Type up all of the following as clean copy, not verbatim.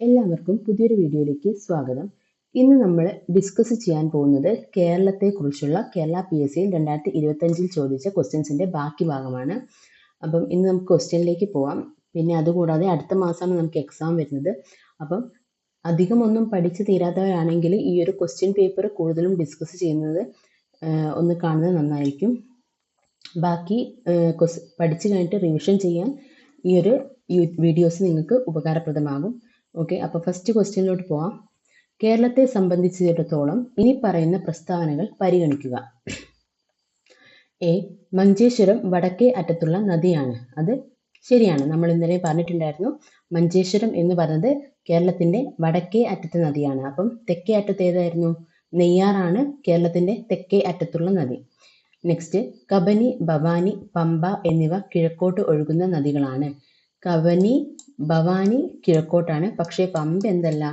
എല്ലാവർക്കും പുതിയൊരു വീഡിയോയിലേക്ക് സ്വാഗതം. ഇന്ന് നമ്മൾ ഡിസ്കസ് ചെയ്യാൻ പോകുന്നത് കേരളത്തെക്കുറിച്ചുള്ള കേരള PSCയിൽ 2025 ചോദിച്ച ക്വസ്റ്റ്യൻസിൻ്റെ ബാക്കി ഭാഗമാണ്. അപ്പം ഇന്ന് നമുക്ക് ക്വസ്റ്റ്യനിലേക്ക് പോവാം. പിന്നെ അതുകൂടാതെ അടുത്ത മാസമാണ് നമുക്ക് എക്സാം വരുന്നത്. അപ്പം അധികമൊന്നും പഠിച്ച് തീരാത്തവരാണെങ്കിൽ ഈ ഒരു ക്വസ്റ്റ്യൻ പേപ്പർ കൂടുതലും ഡിസ്കസ് ചെയ്യുന്നത് ഒന്ന് കാണുന്നത് നന്നായിരിക്കും. ബാക്കി പഠിച്ചു കഴിഞ്ഞിട്ട് റിവിഷൻ ചെയ്യാൻ ഈ ഒരു വീഡിയോസ് നിങ്ങൾക്ക് ഉപകാരപ്രദമാകും. ഓക്കെ, അപ്പോൾ ഫസ്റ്റ് ക്വസ്റ്റ്യനിലോട്ട് പോവാം. കേരളത്തെ സംബന്ധിച്ചിടത്തോളം ഇനി പറയുന്ന പ്രസ്താവനകൾ പരിഗണിക്കുക. എ. മഞ്ചേശ്വരം വടക്കേ അറ്റത്തുള്ള നദിയാണ്. അത് ശരിയാണ്. നമ്മൾ ഇന്നലെ പറഞ്ഞിട്ടുണ്ടായിരുന്നു മഞ്ചേശ്വരം എന്ന് പറയുന്നത് കേരളത്തിന്റെ വടക്കേ അറ്റത്തെ നദിയാണ്. അപ്പം തെക്കേ അറ്റത്ത് ഏതായിരുന്നു? നെയ്യാറാണ് കേരളത്തിന്റെ തെക്കേ അറ്റത്തുള്ള നദി. നെക്സ്റ്റ്, കബനി, ഭവാനി, പമ്പ എന്നിവ കിഴക്കോട്ട് ഒഴുകുന്ന നദികളാണ്. കബനി, ഭവാനി കിഴക്കോട്ടാണ്, പക്ഷേ പമ്പ എന്തല്ല,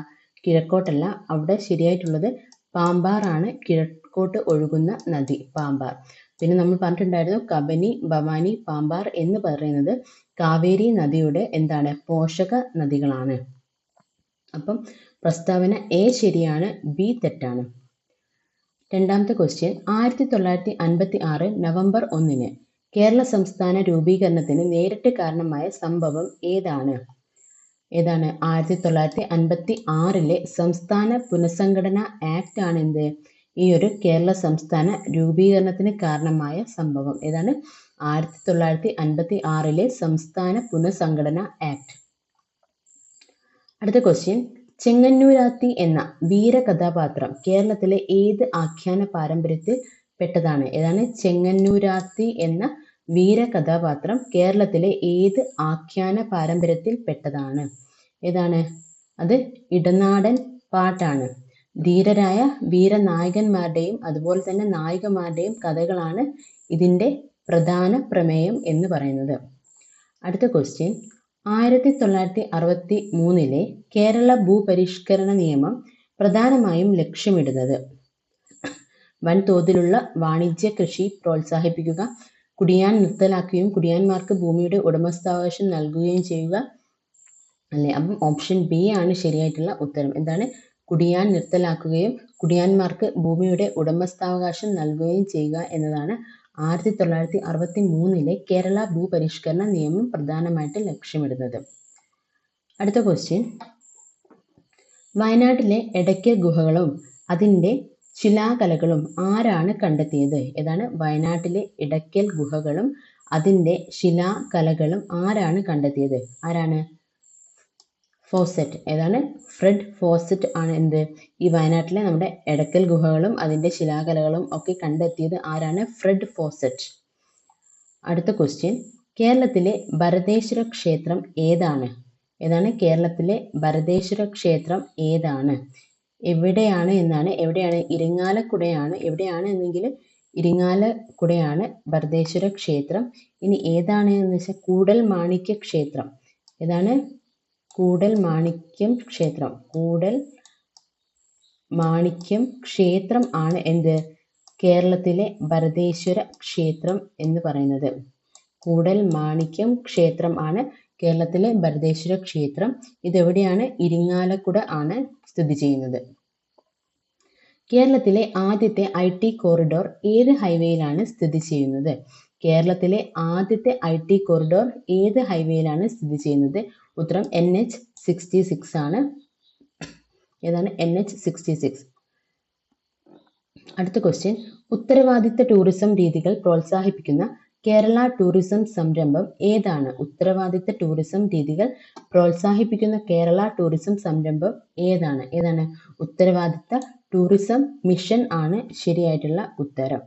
കിഴക്കോട്ടല്ല. അവിടെ ശരിയായിട്ടുള്ളത് പാമ്പാർ ആണ്, കിഴക്കോട്ട് ഒഴുകുന്ന നദി പാമ്പാർ. പിന്നെ നമ്മൾ പറഞ്ഞിട്ടുണ്ടായിരുന്നു കബനി, ഭവാനി, പാമ്പാർ എന്ന് പറയുന്നത് കാവേരി നദിയുടെ എന്താണ്, പോഷക നദികളാണ്. അപ്പം പ്രസ്താവന എ ശരിയാണ്, ബി തെറ്റാണ്. രണ്ടാമത്തെ ക്വസ്റ്റ്യൻ, 1956 നവംബർ 1 കേരള സംസ്ഥാന രൂപീകരണത്തിന് നേരിട്ട് കാരണമായ സംഭവം ഏതാണ്? 1956 സംസ്ഥാന പുനഃസംഘടനാ ആക്ട് ആണ് എന്ത്, ഈ ഒരു കേരള സംസ്ഥാന രൂപീകരണത്തിന് കാരണമായ സംഭവം. 1956 സംസ്ഥാന പുനഃസംഘടനാ ആക്ട്. അടുത്ത ക്വസ്റ്റ്യൻ, ചെങ്ങന്നൂരാത്തി എന്ന വീരകഥാപാത്രം കേരളത്തിലെ ഏത് ആഖ്യാന പാരമ്പര്യത്തിൽ പെട്ടതാണ്? ചെങ്ങന്നൂരാത്തി എന്ന വീരകഥാപാത്രം കേരളത്തിലെ ഏത് ആഖ്യാന പാരമ്പര്യത്തിൽ പെട്ടതാണ്? അത് ഇടനാടൻ പാട്ടാണ്. ധീരരായ വീരനായകന്മാരുടെയും അതുപോലെ തന്നെ നായികമാരുടെയും കഥകളാണ് ഇതിൻ്റെ പ്രധാന പ്രമേയം എന്ന് പറയുന്നത്. അടുത്ത ക്വസ്റ്റ്യൻ, 1963 കേരള ഭൂപരിഷ്കരണ നിയമം പ്രധാനമായും ലക്ഷ്യമിടുന്നത് വൻതോതിലുള്ള വാണിജ്യ കൃഷി പ്രോത്സാഹിപ്പിക്കുക, കുടിയാൻ നിർത്തലാക്കുകയും കുടിയാന്മാർക്ക് ഭൂമിയുടെ ഉടമസ്ഥാവകാശം നൽകുകയും ചെയ്യുക അല്ലേ? അപ്പം ഓപ്ഷൻ ബി ആണ് ശരിയായിട്ടുള്ള ഉത്തരം. കുടിയാൻ നിർത്തലാക്കുകയും കുടിയാന്മാർക്ക് ഭൂമിയുടെ ഉടമസ്ഥാവകാശം നൽകുകയും ചെയ്യുക എന്നതാണ് 1963 കേരള ഭൂപരിഷ്കരണ നിയമം പ്രധാനമായിട്ട് ലക്ഷ്യമിടുന്നത്. അടുത്ത ക്വസ്റ്റ്യൻ, വയനാട്ടിലെ എടയ്ക്കൽ ഗുഹകളും അതിൻ്റെ ശിലാകലകളും ആരാണ് കണ്ടെത്തിയത്? വയനാട്ടിലെ ഇടയ്ക്കൽ ഗുഹകളും അതിൻ്റെ ശിലാകലകളും ആരാണ് കണ്ടെത്തിയത്? ആരാണ്? ഫോസറ്റ്. ഫ്രെഡ് ഫോസറ്റ് ആണ് എന്ത്, ഈ വയനാട്ടിലെ നമ്മുടെ എടയ്ക്കൽ ഗുഹകളും അതിൻ്റെ ശിലാകലകളും ഒക്കെ കണ്ടെത്തിയത് ആരാണ്? Fred faucet. അടുത്ത ക്വസ്റ്റ്യൻ, കേരളത്തിലെ ഭരതേശ്വര ക്ഷേത്രം ഏതാണ്? കേരളത്തിലെ ഭരതേശ്വര ക്ഷേത്രം ഏതാണ്? എവിടെയാണ് എന്നാണ്. എവിടെയാണ്? ഇരിങ്ങാലക്കുടയാണ്. എവിടെയാണ് എന്നെങ്കിൽ ഇരിങ്ങാലക്കുടയാണ് ഭരതേശ്വര ക്ഷേത്രം. ഇനി ഏതാണ് എന്ന് വെച്ചാൽ കൂടൽ മാണിക്യ ക്ഷേത്രം. കൂടൽ മാണിക്യം ക്ഷേത്രം. കൂടൽ മാണിക്യം ക്ഷേത്രം ആണ് എന്ത്, കേരളത്തിലെ ഭരതേശ്വര ക്ഷേത്രം എന്ന് പറയുന്നത്. കൂടൽ മാണിക്യം ക്ഷേത്രം ആണ് കേരളത്തിലെ ഭരതേശ്വര ക്ഷേത്രം. ഇതെവിടെയാണ്? ഇരിങ്ങാലക്കുട ആണ് സ്ഥിതി ചെയ്യുന്നത്. കേരളത്തിലെ ആദ്യത്തെ IT കോറിഡോർ ഏത് ഹൈവേയിലാണ് സ്ഥിതി ചെയ്യുന്നത്? കേരളത്തിലെ ആദ്യത്തെ IT കോറിഡോർ ഏത് ഹൈവേയിലാണ് സ്ഥിതി ചെയ്യുന്നത്? ഉത്തരം NH66 ആണ്. NH66. അടുത്ത ക്വസ്റ്റ്യൻ, ഉത്തരവാദിത്ത ടൂറിസം രീതികൾ പ്രോത്സാഹിപ്പിക്കുന്ന കേരള ടൂറിസം സംരംഭം ഏതാണ്? ഉത്തരവാദിത്ത ടൂറിസം രീതികൾ പ്രോത്സാഹിപ്പിക്കുന്ന കേരള ടൂറിസം സംരംഭം ഏതാണ്? ഉത്തരവാദിത്ത ടൂറിസം മിഷൻ ആണ് ശരിയായിട്ടുള്ള ഉത്തരം.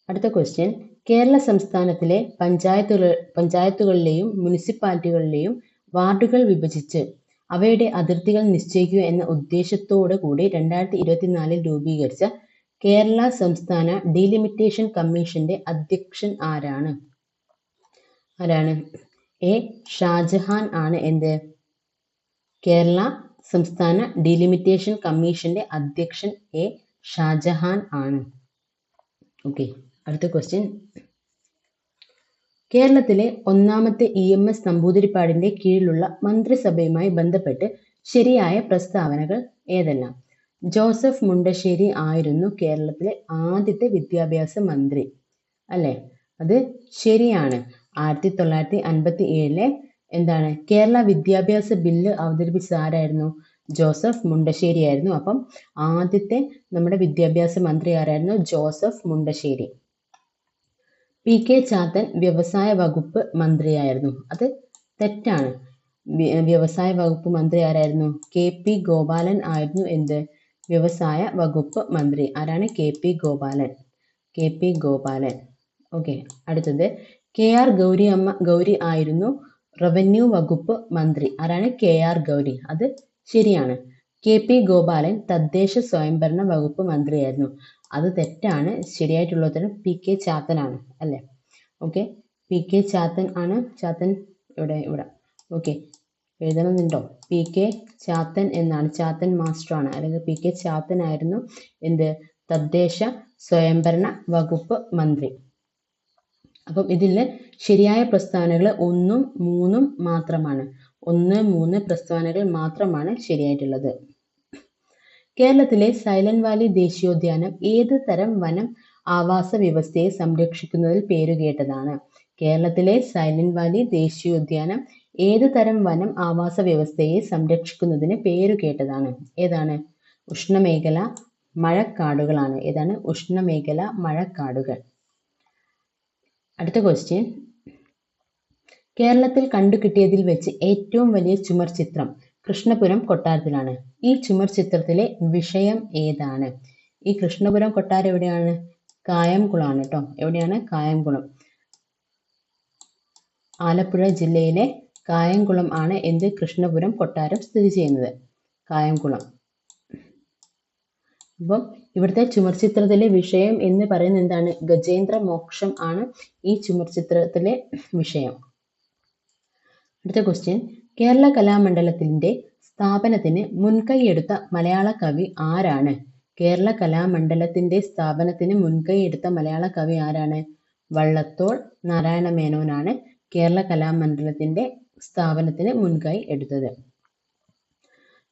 അടുത്ത ക്വസ്റ്റ്യൻ, കേരള സംസ്ഥാനത്തിലെ പഞ്ചായത്തുകളിലെയും മുനിസിപ്പാലിറ്റികളിലെയും വാർഡുകൾ വിഭജിച്ച് അവയുടെ അതിർത്തികൾ നിശ്ചയിക്കുക എന്ന ഉദ്ദേശത്തോടു കൂടി 2024 രൂപീകരിച്ച കേരള സംസ്ഥാന ഡീലിമിറ്റേഷൻ കമ്മീഷന്റെ അധ്യക്ഷൻ ആരാണ്? എ. ഷാജഹാൻ ആണ് എന്ത്, കേരള സംസ്ഥാന ഡീലിമിറ്റേഷൻ കമ്മീഷന്റെ അധ്യക്ഷൻ എ. ഷാജഹാൻ ആണ്. ഓക്കെ, അടുത്ത ക്വസ്റ്റ്യൻ, കേരളത്തിലെ ഒന്നാമത്തെ EMS നമ്പൂതിരിപ്പാടിന്റെ കീഴിലുള്ള മന്ത്രിസഭയുമായി ബന്ധപ്പെട്ട് ശരിയായ പ്രസ്താവനകൾ ഏതെല്ലാം? ജോസഫ് മുണ്ടശ്ശേരി ആയിരുന്നു കേരളത്തിലെ ആദ്യത്തെ വിദ്യാഭ്യാസ മന്ത്രി, അല്ലെ? അത് ശരിയാണ്. 1957 എന്താണ് കേരള വിദ്യാഭ്യാസ ബില്ല് അവതരിപ്പിച്ചത് ആരായിരുന്നു? ജോസഫ് മുണ്ടശ്ശേരി ആയിരുന്നു. അപ്പം ആദ്യത്തെ നമ്മുടെ വിദ്യാഭ്യാസ മന്ത്രി ആരായിരുന്നു? ജോസഫ് മുണ്ടശ്ശേരി. PK ചാത്തൻ വ്യവസായ വകുപ്പ് മന്ത്രിയായിരുന്നു. അത് തെറ്റാണ്. വ്യവസായ വകുപ്പ് മന്ത്രി ആരായിരുന്നു? KP ഗോപാലൻ ആയിരുന്നു. എന്ത്? വ്യവസായ വകുപ്പ് മന്ത്രി. ആരാണ്? KP Gopalan. KP Gopalan. Okay, അടുത്തത് KR ഗൗരി ആയിരുന്നു റവന്യൂ വകുപ്പ് മന്ത്രി. ആരാണ്? KR ഗൗരി. അത് ശരിയാണ്. KP ഗോപാലൻ തദ്ദേശ സ്വയംഭരണ വകുപ്പ് മന്ത്രിയായിരുന്നു. അത് തെറ്റാണ്. ശരിയായിട്ടുള്ള ഉത്തരം PK ചാത്തനാണ്, അല്ലേ? ഓക്കെ, PK ചാത്തൻ ആണ്. ചാത്തൻ ഇവിടെ ഓക്കെ, എഴുതണമെന്നുണ്ടോ? PK ചാത്തൻ എന്നാണ്. ചാത്തൻ മാസ്റ്റർ ആണ്, അല്ലെങ്കിൽ PK ചാത്തൻ ആയിരുന്നു എന്ത്? തദ്ദേശ സ്വയംഭരണ വകുപ്പ് മന്ത്രി. അപ്പം ഇതിൽ ശരിയായ പ്രസ്താവനകൾ 1ഉം 3ഉം മാത്രമാണ്. 1, 3 പ്രസ്താവനകൾ മാത്രമാണ് ശരിയായിട്ടുള്ളത്. കേരളത്തിലെ സൈലന്റ് വാലി ദേശീയോദ്യാനം ഏത് തരം വനം ആവാസ വ്യവസ്ഥയെ സംരക്ഷിക്കുന്നതിൽ പേരുകേട്ടതാണ്? കേരളത്തിലെ സൈലന്റ് വാലി ദേശീയോദ്യാനം ഏത് തരം വനം ആവാസ വ്യവസ്ഥയെ സംരക്ഷിക്കുന്നതിന് പേരുകേട്ടതാണ്? ഏതാണ്? ഉഷ്ണമേഖല മഴക്കാടുകളാണ്. ഏതാണ്? ഉഷ്ണമേഖല മഴക്കാടുകൾ. അടുത്ത ക്വസ്റ്റ്യൻ, കേരളത്തിൽ കണ്ടുകിട്ടിയതിൽ വെച്ച് ഏറ്റവും വലിയ ചുമർ ചിത്രം കൃഷ്ണപുരം കൊട്ടാരത്തിലാണ്. ഈ ചുമർ ചിത്രത്തിലെ വിഷയം ഏതാണ്? ഈ കൃഷ്ണപുരം കൊട്ടാരം എവിടെയാണ്? കായംകുളമാണ് കേട്ടോ. എവിടെയാണ്? കായംകുളം. ആലപ്പുഴ ജില്ലയിലെ കായംകുളം ആണ് എന്ത്? കൃഷ്ണപുരം കൊട്ടാരം സ്ഥിതി ചെയ്യുന്നത്. കായംകുളം. അപ്പം ഇവിടുത്തെ ചുമർ ചിത്രത്തിലെ വിഷയം എന്ന് പറയുന്നത് എന്താണ്? ഗജേന്ദ്ര മോക്ഷം ആണ് ഈ ചുമർ ചിത്രത്തിലെ വിഷയം. അടുത്ത ക്വസ്റ്റ്യൻ, കേരള കലാമണ്ഡലത്തിന്റെ സ്ഥാപനത്തിന് മുൻകൈയെടുത്ത മലയാള കവി ആരാണ്? കേരള കലാമണ്ഡലത്തിന്റെ സ്ഥാപനത്തിന് മുൻകൈയെടുത്ത മലയാള കവി ആരാണ്? വള്ളത്തോൾ നാരായണ മേനോനാണ് കേരള കലാമണ്ഡലത്തിന്റെ സ്ഥാപനത്തിന് മുൻകൈ എടുത്തത്.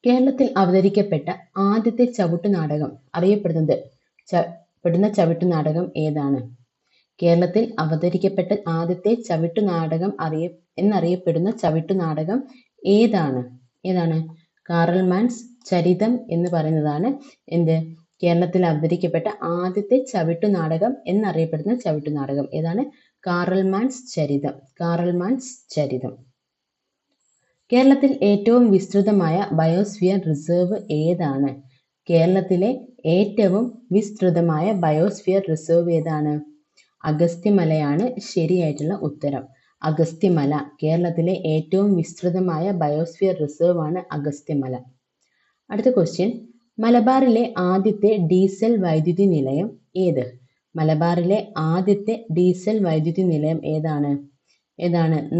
കേരളത്തിൽ അവതരിക്കപ്പെട്ട ആദ്യത്തെ ചവിട്ടുനാടകം അറിയപ്പെടുന്ന ചവിട്ടുനാടകം ഏതാണ്? കേരളത്തിൽ അവതരിക്കപ്പെട്ട ആദ്യത്തെ ചവിട്ടുനാടകം എന്നറിയപ്പെടുന്ന ചവിട്ടുനാടകം ഏതാണ്? കാറൽമാൻസ് ചരിതം എന്ന് പറയുന്നതാണ് എന്ത്? കേരളത്തിൽ അവതരിക്കപ്പെട്ട ആദ്യത്തെ ചവിട്ടുനാടകം എന്നറിയപ്പെടുന്ന ചവിട്ടുനാടകം ഏതാണ്? കാറൽമാൻസ് ചരിതം. കാറൽമാൻസ് ചരിതം. കേരളത്തിൽ ഏറ്റവും വിസ്തൃതമായ ബയോസ്ഫിയർ റിസർവ് ഏതാണ്? കേരളത്തിലെ ഏറ്റവും വിസ്തൃതമായ ബയോസ്ഫിയർ റിസർവ് ഏതാണ്? അഗസ്ത്യമലയാണ് ശരിയായിട്ടുള്ള ഉത്തരം. അഗസ്ത്യമല. കേരളത്തിലെ ഏറ്റവും വിസ്തൃതമായ ബയോസ്ഫിയർ റിസർവ് ആണ് അഗസ്ത്യമല. അടുത്ത ക്വസ്റ്റ്യൻ, മലബാറിലെ ആദ്യത്തെ ഡീസൽ വൈദ്യുതി നിലയം ഏത്? മലബാറിലെ ആദ്യത്തെ ഡീസൽ വൈദ്യുതി നിലയം ഏതാണ്?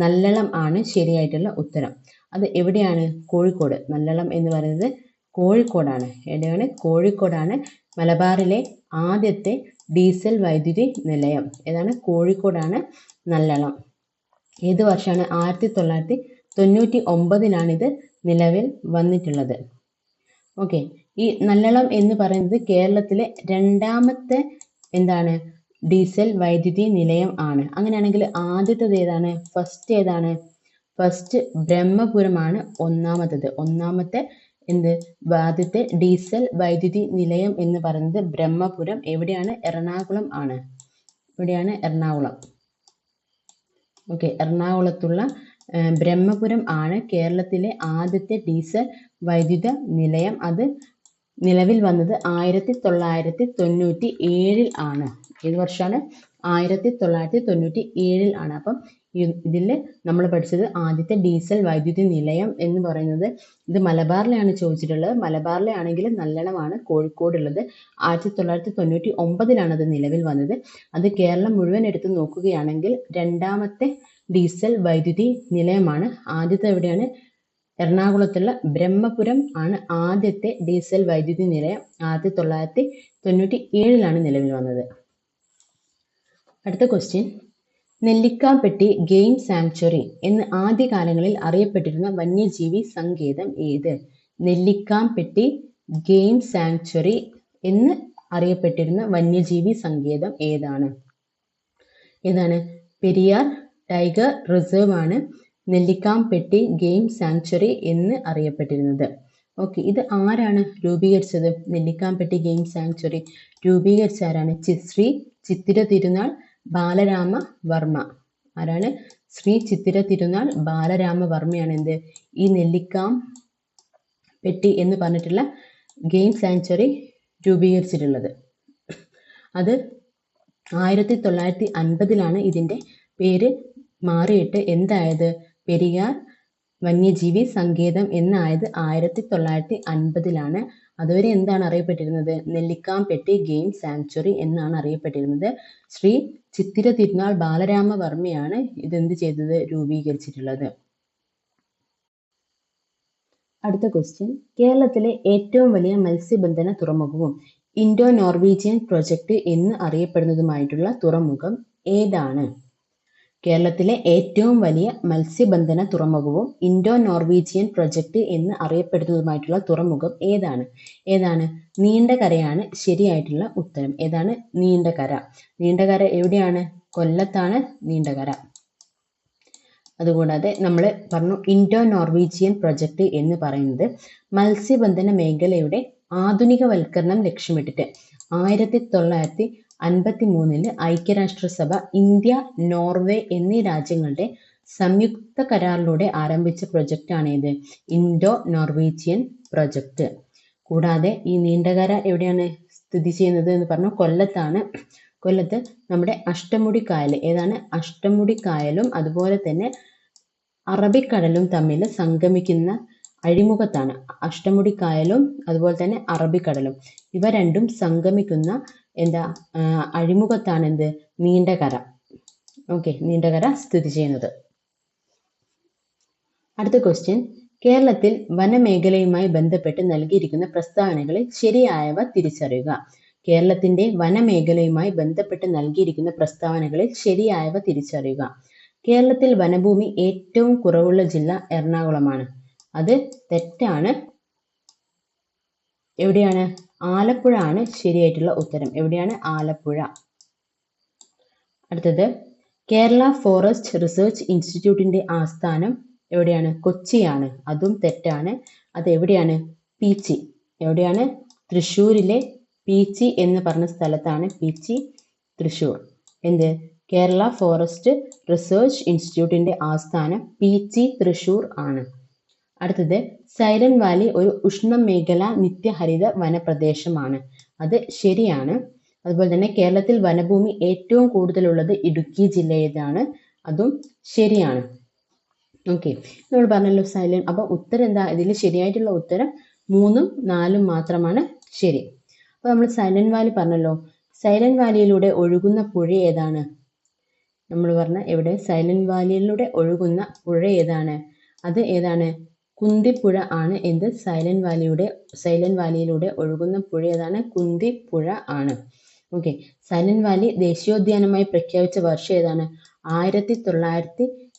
നല്ലളം ആണ് ശരിയായിട്ടുള്ള ഉത്തരം. അത് എവിടെയാണ്? കോഴിക്കോട്. നല്ലളം എന്ന് പറയുന്നത് കോഴിക്കോടാണ്. എവിടെയാണ്? കോഴിക്കോടാണ് മലബാറിലെ ആദ്യത്തെ ഡീസൽ വൈദ്യുതി നിലയം. ഏതാണ്? കോഴിക്കോടാണ് നല്ലളം. ഏത് വർഷമാണ്? 1999 ഇത് നിലവിൽ വന്നിട്ടുള്ളത്. ഓക്കെ, ഈ നല്ലളം എന്ന് പറയുന്നത് കേരളത്തിലെ രണ്ടാമത്തെ ഡീസൽ വൈദ്യുതി നിലയം ആണ്. അങ്ങനെയാണെങ്കിൽ ആദ്യത്തേത് ഏതാണ്? ഫസ്റ്റ് ഏതാണ്? ഫസ്റ്റ് ബ്രഹ്മപുരമാണ് ഒന്നാമത്തെ ആദ്യത്തെ ഡീസൽ വൈദ്യുതി നിലയം എന്ന് പറയുന്നത് ബ്രഹ്മപുരം. എവിടെയാണ്? എറണാകുളം ആണ്. എവിടെയാണ്? എറണാകുളം. ഓക്കെ, എറണാകുളത്തുള്ള ബ്രഹ്മപുരം ആണ് കേരളത്തിലെ ആദ്യത്തെ ഡീസൽ വൈദ്യുത നിലയം. അത് നിലവിൽ വന്നത് 1997 ആണ്. ഏത് വർഷമാണ്? 1997 ആണ്. അപ്പം ഇതിൽ നമ്മൾ പഠിച്ചത് ആദ്യത്തെ ഡീസൽ വൈദ്യുതി നിലയം എന്ന് പറയുന്നത് ഇത് മലബാറിലാണ് ചോദിച്ചിട്ടുള്ളത്. മലബാറിലെ ആണെങ്കിൽ നല്ലളമാണ് കോഴിക്കോടുള്ളത്. 1999 അത് നിലവിൽ വന്നത്. അത് കേരളം മുഴുവൻ എടുത്ത് നോക്കുകയാണെങ്കിൽ രണ്ടാമത്തെ ഡീസൽ വൈദ്യുതി നിലയമാണ്. ആദ്യത്തെ എവിടെയാണ്? എറണാകുളത്തുള്ള ബ്രഹ്മപുരം ആണ് ആദ്യത്തെ ഡീസൽ വൈദ്യുതി നിലയം. 1997 നിലവിൽ വന്നത്. അടുത്ത ക്വസ്റ്റ്യൻ, നെല്ലിക്കാംപെട്ടി ഗെയിം സാങ്ച്വറി എന്ന് ആദ്യകാലങ്ങളിൽ അറിയപ്പെട്ടിരുന്ന വന്യജീവി സങ്കേതം ഏത്? നെല്ലിക്കാംപെട്ടി ഗെയിം സാങ്ച്വറി എന്ന് അറിയപ്പെട്ടിരുന്ന വന്യജീവി സങ്കേതം ഏതാണ്? പെരിയാർ ടൈഗർ റിസർവ് ആണ് നെല്ലിക്കാംപെട്ടി ഗെയിം സാങ്ച്വറി എന്ന് അറിയപ്പെട്ടിരുന്നത്. ഓക്കെ, ഇത് ആരാണ് രൂപീകരിച്ചത്? നെല്ലിക്കാംപെട്ടി ഗെയിം സാങ്ച്വറി രൂപീകരിച്ച ആരാണ്? ശ്രീ ചിത്തിര തിരുനാൾ ബാലരാമ വർമ്മ. ആരാണ്? ശ്രീ ചിത്തിര തിരുനാൾ ബാലരാമ വർമ്മയാണ് ഈ നെല്ലിക്കാംപെട്ടി എന്ന് പറഞ്ഞിട്ടുള്ള ഗെയിം സാങ്ച്വറി രൂപീകരിച്ചിട്ടുള്ളത്. അത് 1950 ഇതിൻ്റെ പേര് മാറിയിട്ട് എന്തായത്? പെരിയാർ വന്യജീവി സങ്കേതം എന്നായത് 1950 അതുവരെ എന്താണ് അറിയപ്പെട്ടിരുന്നത്? നെല്ലിക്കാംപെട്ടി ഗെയിം സാങ്ച്വറി എന്നാണ് അറിയപ്പെട്ടിരുന്നത്. ശ്രീ ചിത്തിര തിരുനാൾ ബാലരാമ വർമ്മയാണ് ഇതെന്ത് ചെയ്തത്? രൂപീകരിച്ചിട്ടുള്ളത്. അടുത്ത ക്വസ്റ്റ്യൻ, കേരളത്തിലെ ഏറ്റവും വലിയ മത്സ്യബന്ധന തുറമുഖവും ഇൻഡോ നോർവീജിയൻ പ്രൊജക്ട് എന്ന് അറിയപ്പെടുന്നതുമായിട്ടുള്ള തുറമുഖം ഏതാണ്? കേരളത്തിലെ ഏറ്റവും വലിയ മത്സ്യബന്ധന തുറമുഖവും ഇൻഡോ നോർവീജിയൻ പ്രൊജക്ട് എന്ന് അറിയപ്പെടുന്നതുമായിട്ടുള്ള തുറമുഖം ഏതാണ്? നീണ്ടകരയാണ് ശരിയായിട്ടുള്ള ഉത്തരം. ഏതാണ്? നീണ്ടകര. നീണ്ടകര എവിടെയാണ്? കൊല്ലത്താണ് നീണ്ടകര. അതുകൂടാതെ നമ്മൾ പറഞ്ഞു ഇൻഡോ നോർവീജിയൻ പ്രൊജക്ട് എന്ന് പറയുന്നത് മത്സ്യബന്ധന മേഖലയുടെ ആധുനികവൽക്കരണം ലക്ഷ്യമിട്ടിട്ട് 1953 ഐക്യരാഷ്ട്രസഭ ഇന്ത്യ, നോർവേ എന്നീ രാജ്യങ്ങളുടെ സംയുക്ത കരാറിലൂടെ ആരംഭിച്ച പ്രൊജക്റ്റാണ് ഇത് ഇൻഡോ നോർവീജിയൻ പ്രൊജക്ട്. കൂടാതെ ഈ നീണ്ടകര എവിടെയാണ് സ്ഥിതി ചെയ്യുന്നത് എന്ന് പറഞ്ഞു? കൊല്ലത്താണ്. കൊല്ലത്ത് നമ്മുടെ അഷ്ടമുടി കായൽ. ഏതാണ്? അഷ്ടമുടി കായലും അതുപോലെ തന്നെ അറബിക്കടലും തമ്മിൽ സംഗമിക്കുന്ന അഴിമുഖത്താണ്. അഷ്ടമുടി കായലും അതുപോലെ തന്നെ അറബിക്കടലും ഇവ രണ്ടും സംഗമിക്കുന്ന അഴിമുഖത്താണ് നീണ്ടകര. ഓക്കെ, നീണ്ടകര സ്ഥിതി ചെയ്യുന്നത്. അടുത്ത ക്വസ്റ്റ്യൻ, കേരളത്തിൽ വനമേഖലയുമായി ബന്ധപ്പെട്ട് നൽകിയിരിക്കുന്ന പ്രസ്താവനകളിൽ ശരിയായവ തിരിച്ചറിയുക. കേരളത്തിന്റെ വനമേഖലയുമായി ബന്ധപ്പെട്ട് നൽകിയിരിക്കുന്ന പ്രസ്താവനകളിൽ ശരിയായവ തിരിച്ചറിയുക. കേരളത്തിൽ വനഭൂമി ഏറ്റവും കുറവുള്ള ജില്ല എറണാകുളമാണ്. അത് തെറ്റാണ്. എവിടെയാണ്? ആലപ്പുഴ ആണ് ശരിയായിട്ടുള്ള ഉത്തരം. എവിടെയാണ്? ആലപ്പുഴ. അടുത്തത്, കേരള ഫോറസ്റ്റ് റിസർച്ച് ഇൻസ്റ്റിറ്റ്യൂട്ടിന്റെ ആസ്ഥാനം എവിടെയാണ്? കൊച്ചിയാണ്. അതും തെറ്റാണ്. അത് എവിടെയാണ്? പീച്ചി. എവിടെയാണ്? തൃശ്ശൂരിലെ പീച്ചി എന്ന് പറഞ്ഞ സ്ഥലത്താണ്. പീച്ചി, തൃശ്ശൂർ. കേരള ഫോറസ്റ്റ് റിസർച്ച് ഇൻസ്റ്റിറ്റ്യൂട്ടിന്റെ ആസ്ഥാനം പീച്ചി, തൃശ്ശൂർ ആണ്. അടുത്തത്, സൈലന്റ് വാലി ഒരു ഉഷ്ണമേഖല നിത്യഹരിത വനപ്രദേശമാണ്. അത് ശരിയാണ്. അതുപോലെ തന്നെ കേരളത്തിൽ വനഭൂമി ഏറ്റവും കൂടുതലുള്ളത് ഇടുക്കി ജില്ലയിലാണ്. അതും ശരിയാണ്. ഓക്കെ, നമ്മൾ പറഞ്ഞല്ലോ സൈലന്റ്. അപ്പൊ ഉത്തരം എന്താ? ഇതിൽ ശരിയായിട്ടുള്ള ഉത്തരം 3ഉം 4ഉം മാത്രമാണ് ശരി. അപ്പൊ നമ്മൾ സൈലന്റ് വാലി പറഞ്ഞല്ലോ. സൈലന്റ് വാലിയിലൂടെ ഒഴുകുന്ന പുഴ ഏതാണ്? നമ്മൾ പറഞ്ഞ എവിടെ? സൈലന്റ് വാലിയിലൂടെ ഒഴുകുന്ന പുഴ ഏതാണ്? അത് ഏതാണ്? കുന്തിപ്പുഴ ആണ്. സൈലന്റ് വാലിയിലൂടെ ഒഴുകുന്ന പുഴ ഏതാണ്? കുന്തിപ്പുഴ ആണ്. ഓക്കെ, സൈലന്റ് വാലി ദേശീയോദ്യാനമായി പ്രഖ്യാപിച്ച വർഷം ഏതാണ്?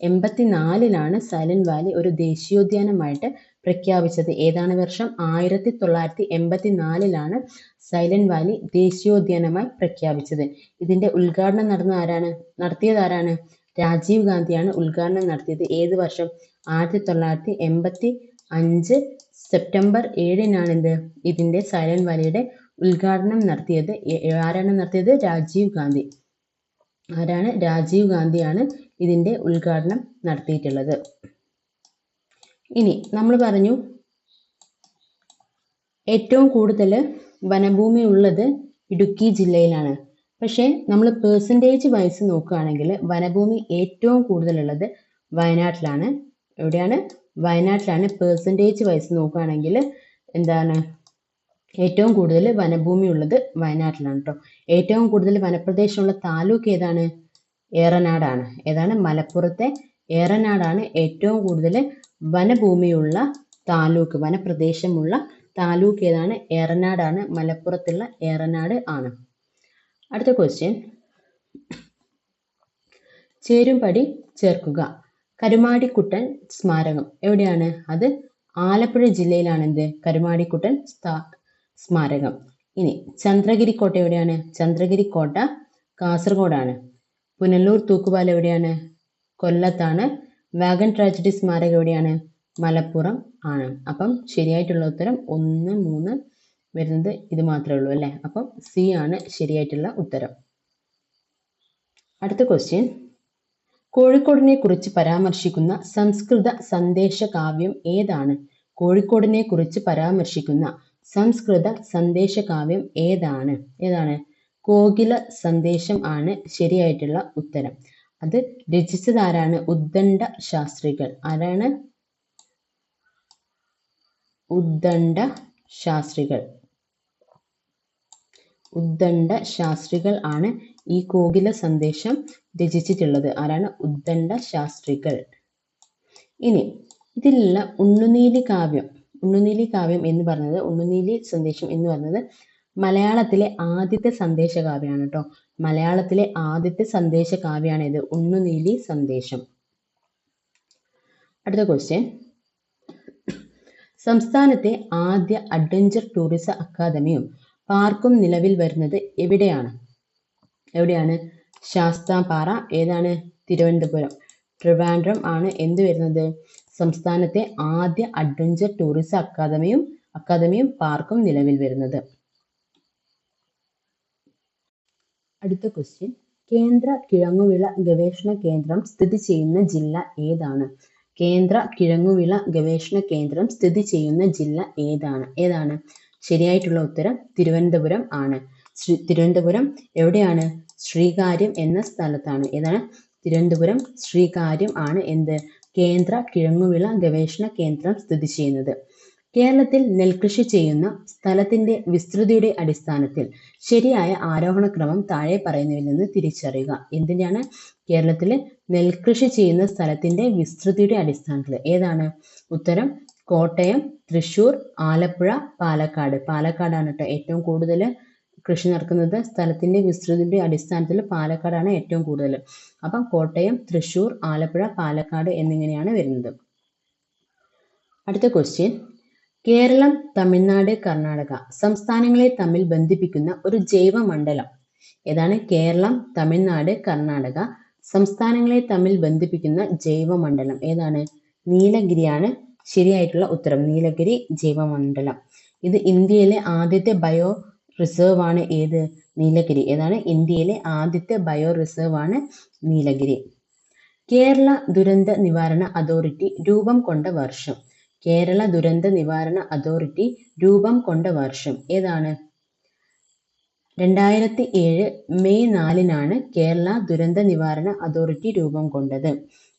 1984 സൈലന്റ് വാലി ഒരു ദേശീയോദ്യാനമായിട്ട് പ്രഖ്യാപിച്ചത്. ഏതാണ് വർഷം? 1984 സൈലന്റ് വാലി ദേശീയോദ്യാനമായി പ്രഖ്യാപിച്ചത്. ഇതിന്റെ ഉദ്ഘാടനം നടത്തിയത് ആരാണ്? രാജീവ് ഗാന്ധിയാണ് ഉദ്ഘാടനം നടത്തിയത്. ഏത് വർഷം? 1985 സെപ്റ്റംബർ 7 ഇതിന്റെ സൈലന്റ് വാലിയുടെ ഉദ്ഘാടനം നടത്തിയത്. ആരാണ് നടത്തിയത്? രാജീവ് ഗാന്ധി. ആരാണ്? രാജീവ് ഗാന്ധിയാണ് ഇതിന്റെ ഉദ്ഘാടനം നടത്തിയിട്ടുള്ളത്. ഇനി നമ്മൾ പറഞ്ഞു ഏറ്റവും കൂടുതൽ വനഭൂമി ഉള്ളത് ഇടുക്കി ജില്ലയിലാണ്. പക്ഷെ നമ്മൾ പെർസെൻറ്റേജ് വൈസ് നോക്കുകയാണെങ്കിൽ വനഭൂമി ഏറ്റവും കൂടുതലുള്ളത് വയനാട്ടിലാണ്. എവിടെയാണ്? വയനാട്ടിലാണ്. പെർസെൻറ്റേജ് വൈസ് നോക്കുകയാണെങ്കിൽ ഏറ്റവും കൂടുതൽ വനഭൂമി ഉള്ളത് വയനാട്ടിലാണ് കേട്ടോ. ഏറ്റവും കൂടുതൽ വനപ്രദേശമുള്ള താലൂക്ക് ഏതാണ്? ഏറനാടാണ്. ഏതാണ്? മലപ്പുറത്തെ ഏറനാടാണ് ഏറ്റവും കൂടുതൽ വനഭൂമിയുള്ള താലൂക്ക്. വനപ്രദേശമുള്ള താലൂക്ക് ഏതാണ്? ഏറനാടാണ്. മലപ്പുറത്തുള്ള ഏറനാട് ആണ്. അടുത്ത ക്വസ്റ്റ്യൻ, ചേരുംപടി ചേർക്കുക. കരുമാടിക്കുട്ടൻ സ്മാരകം എവിടെയാണ്? അത് ആലപ്പുഴ ജില്ലയിലാണ് എന്ത് കരുമാടിക്കുട്ടൻ സ്മാരകം. ഇനി ചന്ദ്രഗിരി കോട്ട എവിടെയാണ്? ചന്ദ്രഗിരി കോട്ട കാസർഗോഡാണ്. പുനലൂർ തൂക്കുപാലം എവിടെയാണ്? കൊല്ലത്താണ്. വാഗൺ ട്രാജഡി സ്മാരകം എവിടെയാണ്? മലപ്പുറം ആണ്. അപ്പം ശരിയായിട്ടുള്ള ഉത്തരം 1, 3 വരുന്നത് ഇത് മാത്രമേ ഉള്ളൂ അല്ലേ? അപ്പം സി ആണ് ശരിയായിട്ടുള്ള ഉത്തരം. അടുത്ത ക്വസ്റ്റ്യൻ, കോഴിക്കോടിനെ കുറിച്ച് പരാമർശിക്കുന്ന സംസ്കൃത സന്ദേശ കാവ്യം ഏതാണ്? കോഴിക്കോടിനെ കുറിച്ച് പരാമർശിക്കുന്ന സംസ്കൃത സന്ദേശ കാവ്യം ഏതാണ്? കോകില സന്ദേശം ആണ് ശരിയായിട്ടുള്ള ഉത്തരം. അത് രചിച്ചത് ആരാണ്? ഉദ്ദണ്ഡ ശാസ്ത്രികൾ. ആരാണ്? ഉദ്ദണ്ഡ ശാസ്ത്രികൾ. ഉദ്ദണ്ഡ ശാസ്ത്രികൾ ആണ് ഈ കോകില സന്ദേശം രചിച്ചിട്ടുള്ളത്. ആരാണ്? ഉദ്ദണ്ഡ ശാസ്ത്രികൾ. ഇനി ഇതിലുള്ള ഉണ്ണുനീലി കാവ്യം എന്ന് പറഞ്ഞത്, ഉണ്ണുനീലി സന്ദേശം എന്ന് പറഞ്ഞത് മലയാളത്തിലെ ആദ്യത്തെ സന്ദേശ കാവ്യമാണ് കേട്ടോ. മലയാളത്തിലെ ആദ്യത്തെ സന്ദേശ കാവ്യമാണ് ഇത്, ഉണ്ണുനീലി സന്ദേശം. അടുത്ത ക്വസ്റ്റ്യൻ, സംസ്ഥാനത്തെ ആദ്യ അഡ്വഞ്ചർ ടൂറിസം അക്കാദമിയും പാർക്കും നിലവിൽ വരുന്നത് എവിടെയാണ്? ശാസ്താംപാറ. ഏതാണ്? തിരുവനന്തപുരം. ട്രിവാൻഡ്രം ആണ് എന്ത് വരുന്നത്? സംസ്ഥാനത്തെ ആദ്യ അഡ്വഞ്ചർ ടൂറിസം അക്കാദമിയും പാർക്കും നിലവിൽ വരുന്നത്. അടുത്ത ക്വസ്റ്റ്യൻ, കേന്ദ്ര കിഴങ്ങുവിള ഗവേഷണ കേന്ദ്രം സ്ഥിതി ചെയ്യുന്ന ജില്ല ഏതാണ്? കേന്ദ്ര കിഴങ്ങുവിള ഗവേഷണ കേന്ദ്രം സ്ഥിതി ചെയ്യുന്ന ജില്ല ഏതാണ്? ശരിയായിട്ടുള്ള ഉത്തരം തിരുവനന്തപുരം ആണ്. തിരുവനന്തപുരം എവിടെയാണ്? ശ്രീകാര്യം എന്ന സ്ഥലത്താണ്. ഏതാണ്? തിരുവനന്തപുരം ശ്രീകാര്യം ആണ് എന്ത് കേന്ദ്ര കിഴങ്ങുവിള ഗവേഷണ കേന്ദ്രം സ്ഥിതി ചെയ്യുന്നത്. കേരളത്തിൽ നെൽകൃഷി ചെയ്യുന്ന സ്ഥലത്തിന്റെ വിസ്തൃതിയുടെ അടിസ്ഥാനത്തിൽ ശരിയായ ആരോഹണക്രമം താഴെ പറയുന്നതിൽ നിന്ന് തിരിച്ചറിയുക. എന്തിനാണ്? കേരളത്തിൽ നെൽകൃഷി ചെയ്യുന്ന സ്ഥലത്തിന്റെ വിസ്തൃതിയുടെ അടിസ്ഥാനത്തിൽ. ഏതാണ് ഉത്തരം? കോട്ടയം, തൃശ്ശൂർ, ആലപ്പുഴ, പാലക്കാട്. പാലക്കാടാണ് കേട്ടോ ഏറ്റവും കൂടുതൽ കൃഷി നടക്കുന്നത്. സ്ഥലത്തിന്റെ വിസ്തൃതിയുടെ അടിസ്ഥാനത്തിൽ പാലക്കാടാണ് ഏറ്റവും കൂടുതൽ. അപ്പം കോട്ടയം, തൃശ്ശൂർ, ആലപ്പുഴ, പാലക്കാട് എന്നിങ്ങനെയാണ് വരുന്നത്. അടുത്ത ക്വസ്റ്റ്യൻ, കേരളം, തമിഴ്നാട്, കർണാടക സംസ്ഥാനങ്ങളെ തമ്മിൽ ബന്ധിപ്പിക്കുന്ന ഒരു ജൈവമണ്ഡലം ഏതാണ്? കേരളം, തമിഴ്നാട്, കർണാടക സംസ്ഥാനങ്ങളെ തമ്മിൽ ബന്ധിപ്പിക്കുന്ന ജൈവമണ്ഡലം ഏതാണ്? നീലഗിരിയാണ് ശരിയായിട്ടുള്ള ഉത്തരം. നീലഗിരി ജൈവമണ്ഡലം. ഇത് ഇന്ത്യയിലെ ആദ്യത്തെ ബയോ റിസർവ് ആണ്. ഏത്? നീലഗിരി. ഏതാണ്? ഇന്ത്യയിലെ ആദ്യത്തെ ബയോ റിസർവ് ആണ് നീലഗിരി. കേരള ദുരന്ത നിവാരണ അതോറിറ്റി രൂപം കൊണ്ട വർഷം. കേരള ദുരന്ത നിവാരണ അതോറിറ്റി രൂപം കൊണ്ട വർഷം ഏതാണ്? 2007 മെയ് 4-നാണ് കേരള ദുരന്ത നിവാരണ അതോറിറ്റി രൂപം കൊണ്ടത്.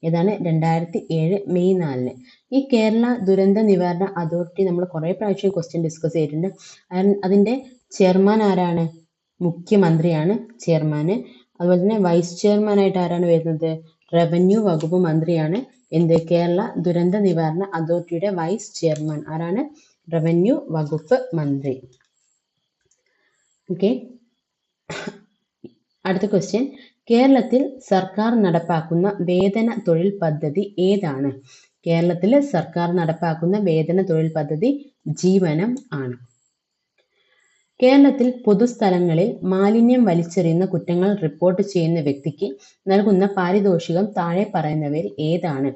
ഏതാണ്? 2007 മെയ് 4-ന്. ഈ കേരള ദുരന്ത നിവാരണ അതോറിറ്റി നമ്മൾ കുറെ പ്രാവശ്യം ക്വസ്റ്റ്യൻ ഡിസ്കസ് ചെയ്തിട്ടുണ്ട്. അതിന്റെ ചെയർമാൻ ആരാണ്? മുഖ്യമന്ത്രിയാണ് ചെയർമാന്. അതുപോലെ തന്നെ വൈസ് ചെയർമാനായിട്ട് ആരാണ് വരുന്നത്? റവന്യൂ വകുപ്പ് മന്ത്രിയാണ് എന്ത്? കേരള ദുരന്ത നിവാരണ അതോറിറ്റിയുടെ വൈസ് ചെയർമാൻ ആരാണ്? റവന്യൂ വകുപ്പ് മന്ത്രി. ഓക്കെ, അടുത്ത ക്വസ്റ്റ്യൻ, കേരളത്തിൽ സർക്കാർ നടപ്പാക്കുന്ന വേതന തൊഴിൽ പദ്ധതി ഏതാണ്? കേരളത്തിൽ സർക്കാർ നടപ്പാക്കുന്ന വേതന തൊഴിൽ പദ്ധതി ജീവനം ആണ്. കേരളത്തിൽ പൊതുസ്ഥലങ്ങളിൽ മാലിന്യം വലിച്ചെറിയുന്ന കുറ്റങ്ങൾ റിപ്പോർട്ട് ചെയ്യുന്ന വ്യക്തിക്ക് നൽകുന്ന പാരിതോഷികം താഴെ പറയുന്നവയിൽ ഏതാണ്?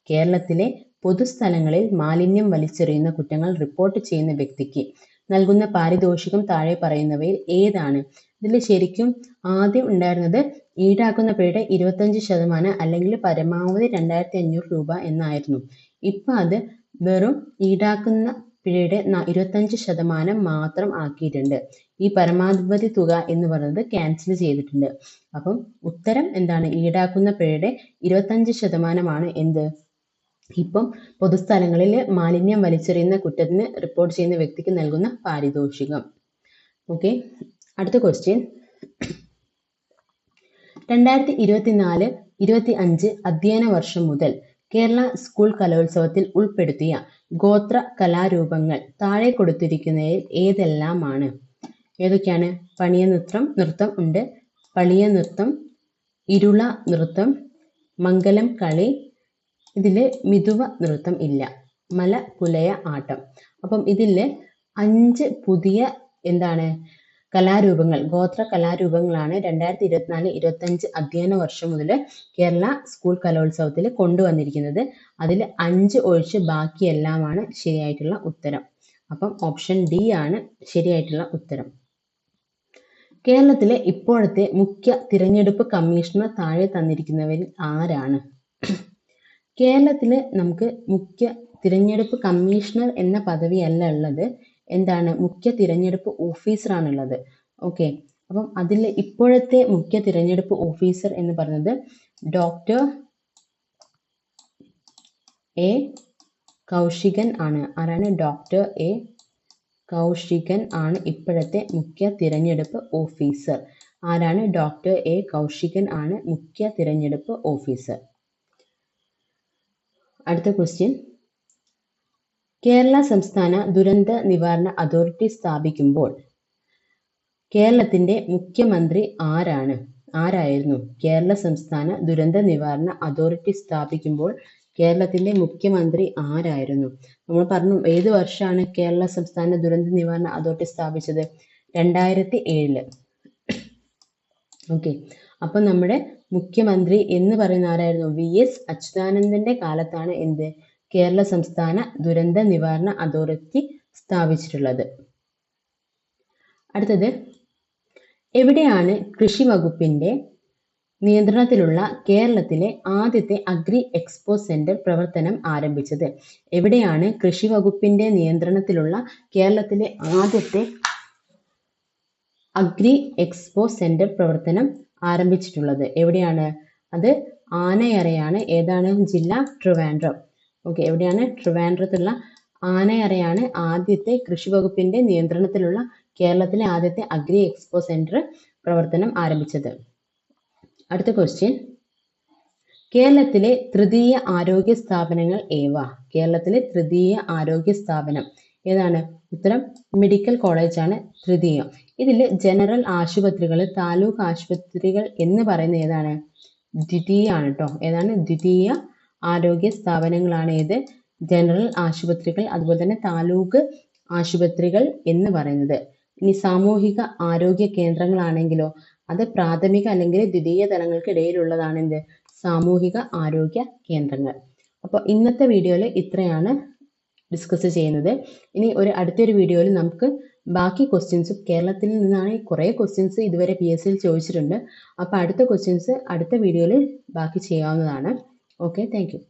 കേരളത്തിലെ പൊതുസ്ഥലങ്ങളിൽ മാലിന്യം വലിച്ചെറിയുന്ന കുറ്റങ്ങൾ റിപ്പോർട്ട് ചെയ്യുന്ന വ്യക്തിക്ക് നൽകുന്ന പാരിതോഷികം താഴെ പറയുന്നവയിൽ ഏതാണ്? ഇതിൽ ശരിക്കും ആദ്യം ഉണ്ടായിരുന്നത് ഈടാക്കുന്ന പിഴയുടെ 25% അല്ലെങ്കിൽ പരമാവധി 2500 രൂപ എന്നായിരുന്നു. ഇപ്പൊ അത് വെറും ഈടാക്കുന്ന പിഴയുടെ 25% മാത്രം ആക്കിയിട്ടുണ്ട്. ഈ പരമാവധി തുക എന്ന് പറയുന്നത് ക്യാൻസൽ ചെയ്തിട്ടുണ്ട്. അപ്പം ഉത്തരം എന്താണ്? ഈടാക്കുന്ന പിഴയുടെ 25% എന്ത്? ഇപ്പം പൊതുസ്ഥലങ്ങളിൽ മാലിന്യം വലിച്ചെറിയുന്ന കുറ്റത്തിന് റിപ്പോർട്ട് ചെയ്യുന്ന വ്യക്തിക്ക് നൽകുന്ന പാരിതോഷികം. ഓക്കെ, അടുത്ത ക്വസ്റ്റ്യൻ, 2024-25 അധ്യയന വർഷം മുതൽ കേരള സ്കൂൾ കലോത്സവത്തിൽ ഉൾപ്പെടുത്തിയ ഗോത്ര കലാരൂപങ്ങൾ താഴെ കൊടുത്തിരിക്കുന്നവയിൽ ഏതെല്ലാമാണ്? ഏതൊക്കെയാണ്? പണിയ നൃത്തം ഉണ്ട്, പളിയ നൃത്തം, ഇരുള നൃത്തം, മംഗലം കളി, ഇതിൽ മിതുവ നൃത്തം ഇല്ല. മല പുലയ ആട്ടം. അപ്പം ഇതിൽ 5 പുതിയ എന്താണ് കലാരൂപങ്ങൾ, ഗോത്ര കലാരൂപങ്ങളാണ് 2024-25 അധ്യയന വർഷം മുതൽ കേരള സ്കൂൾ കലോത്സവത്തിൽ കൊണ്ടുവന്നിരിക്കുന്നത്. അതിൽ 5 ഒഴിച്ച് ബാക്കിയെല്ലാമാണ് ശരിയായിട്ടുള്ള ഉത്തരം. അപ്പം ഓപ്ഷൻ ഡി ആണ് ശരിയായിട്ടുള്ള ഉത്തരം. കേരളത്തിലെ ഇപ്പോഴത്തെ മുഖ്യ തിരഞ്ഞെടുപ്പ് കമ്മീഷണർ താഴെ തന്നിരിക്കുന്നവരിൽ ആരാണ്? കേരളത്തിൽ നമുക്ക് മുഖ്യ തിരഞ്ഞെടുപ്പ് കമ്മീഷണർ എന്ന പദവിയല്ല ഉള്ളത്, എന്താണ്, മുഖ്യ തിരഞ്ഞെടുപ്പ് ഓഫീസറാണുള്ളത്. ഓക്കെ, അപ്പം അതിൽ ഇപ്പോഴത്തെ മുഖ്യ തിരഞ്ഞെടുപ്പ് ഓഫീസർ എന്ന് പറയുന്നത് ഡോക്ടർ എ കൗശികൻ ആണ്. ആരാണ്? ഡോക്ടർ എ കൗശികൻ ആണ് ഇപ്പോഴത്തെ മുഖ്യ തിരഞ്ഞെടുപ്പ് ഓഫീസർ. ആരാണ്? ഡോക്ടർ എ കൗശികൻ ആണ് മുഖ്യ തിരഞ്ഞെടുപ്പ് ഓഫീസർ. അടുത്ത ക്വസ്റ്റ്യൻ, കേരള സംസ്ഥാന ദുരന്ത നിവാരണ അതോറിറ്റി സ്ഥാപിക്കുമ്പോൾ കേരളത്തിന്റെ മുഖ്യമന്ത്രി ആരായിരുന്നു? കേരള സംസ്ഥാന ദുരന്ത നിവാരണ അതോറിറ്റി സ്ഥാപിക്കുമ്പോൾ കേരളത്തിന്റെ മുഖ്യമന്ത്രി ആരായിരുന്നു? നമ്മൾ പറഞ്ഞു ഏത് വർഷമാണ് കേരള സംസ്ഥാന ദുരന്ത നിവാരണ അതോറിറ്റി സ്ഥാപിച്ചത്? 2007. ഓക്കെ, അപ്പൊ നമ്മുടെ മുഖ്യമന്ത്രി എന്ന് പറയുന്ന ആരായിരുന്നു? VS അച്യുതാനന്ദന്റെ കാലത്താണ് എന്ത് കേരള സംസ്ഥാന ദുരന്ത നിവാരണ അതോറിറ്റി സ്ഥാപിച്ചിട്ടുള്ളത്. അടുത്തത്, എവിടെയാണ് കൃഷി വകുപ്പിന്റെ നിയന്ത്രണത്തിലുള്ള കേരളത്തിലെ ആദ്യത്തെ അഗ്രി എക്സ്പോ സെന്റർ പ്രവർത്തനം ആരംഭിച്ചത്? എവിടെയാണ് കൃഷി വകുപ്പിന്റെ നിയന്ത്രണത്തിലുള്ള കേരളത്തിലെ ആദ്യത്തെ അഗ്രി എക്സ്പോ സെന്റർ പ്രവർത്തനം ആരംഭിച്ചിട്ടുള്ളത്? എവിടെയാണ്? അത് ആനയറയാണ്. ഏതാണ് ജില്ല? ട്രിവാൻഡ്രം. ഓക്കെ, എവിടെയാണ്? ട്രിവാൻഡ്രത്തുള്ള ആനയറയാണ് ആദ്യത്തെ കൃഷി വകുപ്പിന്റെ നിയന്ത്രണത്തിലുള്ള കേരളത്തിലെ ആദ്യത്തെ അഗ്രി എക്സ്പോ സെന്റർ പ്രവർത്തനം ആരംഭിച്ചത്. അടുത്ത ക്വസ്റ്റ്യൻ, കേരളത്തിലെ തൃതീയ ആരോഗ്യ സ്ഥാപനങ്ങൾ ഏവ? കേരളത്തിലെ തൃതീയ ആരോഗ്യ സ്ഥാപനം ഏതാണ്? ഉത്തരം മെഡിക്കൽ കോളേജാണ് തൃതീയം. ഇതിൽ ജനറൽ ആശുപത്രികൾ, താലൂക്ക് ആശുപത്രികൾ എന്ന് പറയുന്നത് ഏതാണ്? ദ്വിതീയ ആണ് കേട്ടോ. ഏതാണ്? ദ്വിതീയ ആരോഗ്യ സ്ഥാപനങ്ങളാണ് ഏത്? ജനറൽ ആശുപത്രികൾ, അതുപോലെ തന്നെ താലൂക്ക് ആശുപത്രികൾ എന്ന് പറയുന്നത്. ഇനി സാമൂഹിക ആരോഗ്യ കേന്ദ്രങ്ങളാണെങ്കിലോ അത് പ്രാഥമിക അല്ലെങ്കിൽ ദ്വിതീയ തലങ്ങൾക്ക് ഇടയിലുള്ളതാണ് എന്ത്? സാമൂഹിക ആരോഗ്യ കേന്ദ്രങ്ങൾ. അപ്പോൾ ഇന്നത്തെ വീഡിയോയിൽ ഇത്രയാണ് ഡിസ്കസ് ചെയ്യുന്നത്. ഇനി അടുത്തൊരു വീഡിയോയിൽ നമുക്ക് ബാക്കി ക്വസ്റ്റ്യൻസും, കേരളത്തിൽ നിന്നാണ് കുറേ ക്വസ്റ്റ്യൻസ് ഇതുവരെ PSC ചോദിച്ചിട്ടുണ്ട്. അപ്പോൾ അടുത്ത ക്വസ്റ്റ്യൻസ് അടുത്ത വീഡിയോയിൽ ബാക്കി ചെയ്യാവുന്നതാണ്. Okay, thank you.